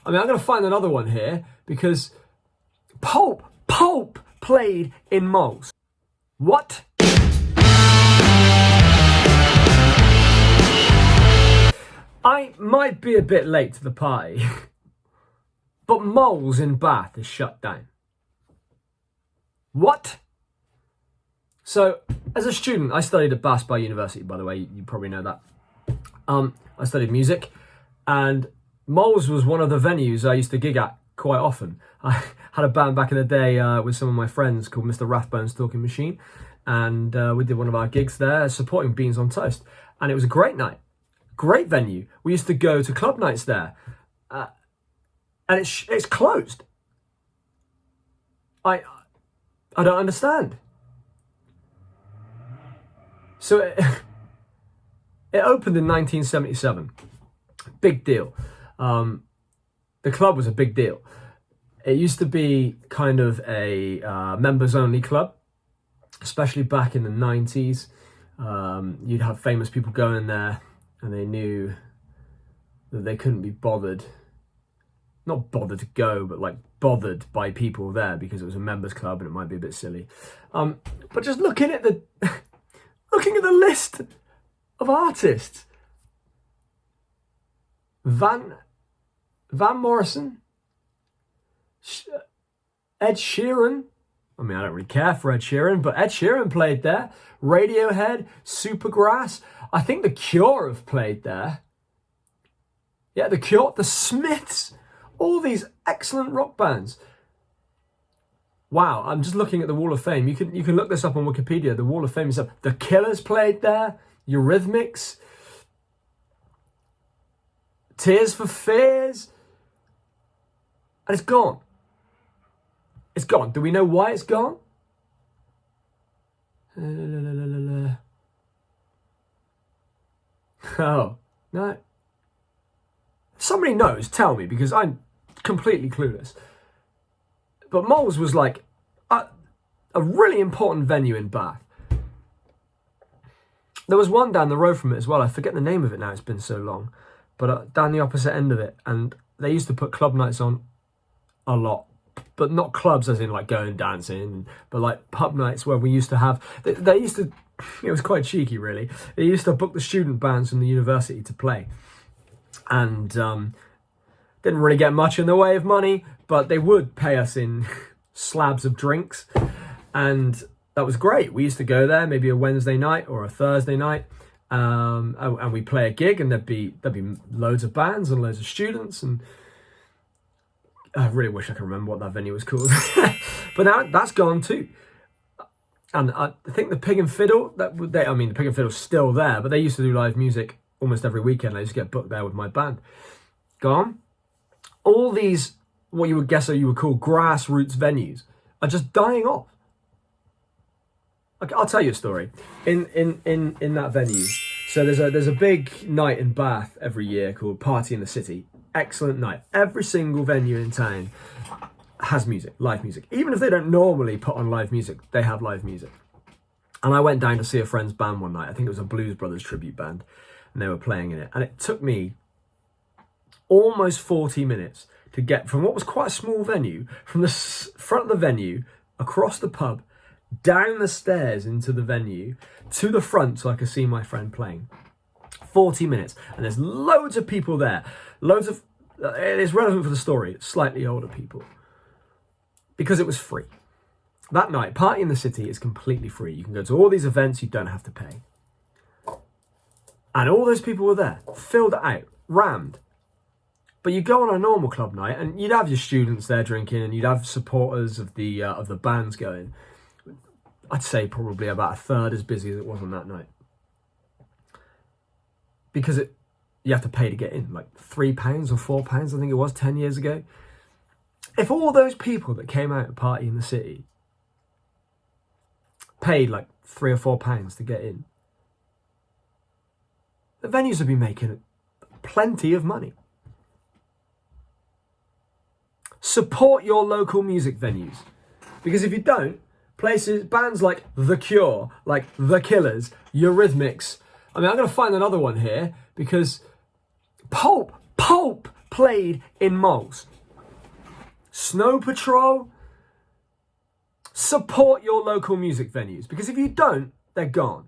I'm going to find another one here because Pulp played in Moles. What? I might be a bit late to the party, but Moles in Bath is shut down. What? So, as a student, I studied at Bath University, by the way, you probably know that. I studied music, and Moles was one of the venues I used to gig at quite often. I had a band back in the day with some of my friends called Mr. Rathbone's Talking Machine, and we did one of our gigs there supporting Beans on Toast, and it was a great night. Great venue. We used to go to club nights there, and it's closed. I don't understand. So it opened in 1977. Big deal. The club was a big deal. It used to be kind of a members-only club, especially back in the 90s. You'd have famous people going there, and they knew that they couldn't be bothered. Not bothered to go, but like bothered by people there because it was a members club and it might be a bit silly. But just looking at the list of artists, Van Morrison, Ed Sheeran. I mean, I don't really care for Ed Sheeran, but Ed Sheeran played there. Radiohead, Supergrass. I think The Cure have played there. Yeah, The Cure, The Smiths, all these excellent rock bands. Wow, I'm just looking at the Wall of Fame. You can look this up on Wikipedia. The Wall of Fame is up. The Killers played there. Eurythmics. Tears for Fears. And it's gone. It's gone. Do we know why it's gone? Oh, no. If somebody knows, tell me, because I'm completely clueless. But Moles was like a really important venue in Bath. There was one down the road from it as well. I forget the name of it now, it's been so long. But down the opposite end of it. And they used to put club nights on a lot. But not clubs as in like going dancing, but like pub nights where we used to have, they used to, it was quite cheeky really. They used to book the student bands from the university to play. And didn't really get much in the way of money, but they would pay us in slabs of drinks. And that was great. We used to go there maybe a Wednesday night or a Thursday night. And we play a gig and there'd be loads of bands and loads of students, and I really wish I could remember what that venue was called. But now that's gone too. And I think the Pig and Fiddle, the Pig and Fiddle's still there, but they used to do live music almost every weekend. I used to get booked there with my band. Gone. All these, what you would guess or you would call grassroots venues, are just dying off. I'll tell you a story. In that venue, so there's a big night in Bath every year called Party in the City. Excellent night. Every single venue in town has music, live music. Even if they don't normally put on live music, they have live music. And I went down to see a friend's band one night. I think it was a Blues Brothers tribute band, and they were playing in it. And it took me almost 40 minutes to get from what was quite a small venue, from the front of the venue, across the pub, down the stairs into the venue, to the front so I could see my friend playing. 40 minutes. And there's loads of people there. Loads of, it is relevant for the story, slightly older people. Because it was free. That night, Party in the City is completely free. You can go to all these events, you don't have to pay. And all those people were there, filled out, rammed. But you go on a normal club night and you'd have your students there drinking and you'd have supporters of the bands going. I'd say probably about a third as busy as it was on that night. Because you have to pay to get in, like £3 or £4, I think it was 10 years ago. If all those people that came out to Party in the City paid like £3 or £4 to get in, the venues would be making plenty of money. Support your local music venues. Because if you don't, bands like The Cure, like The Killers, Eurythmics. I mean, I'm going to find another one here because Pulp played in malls. Snow Patrol, support your local music venues, because if you don't, they're gone.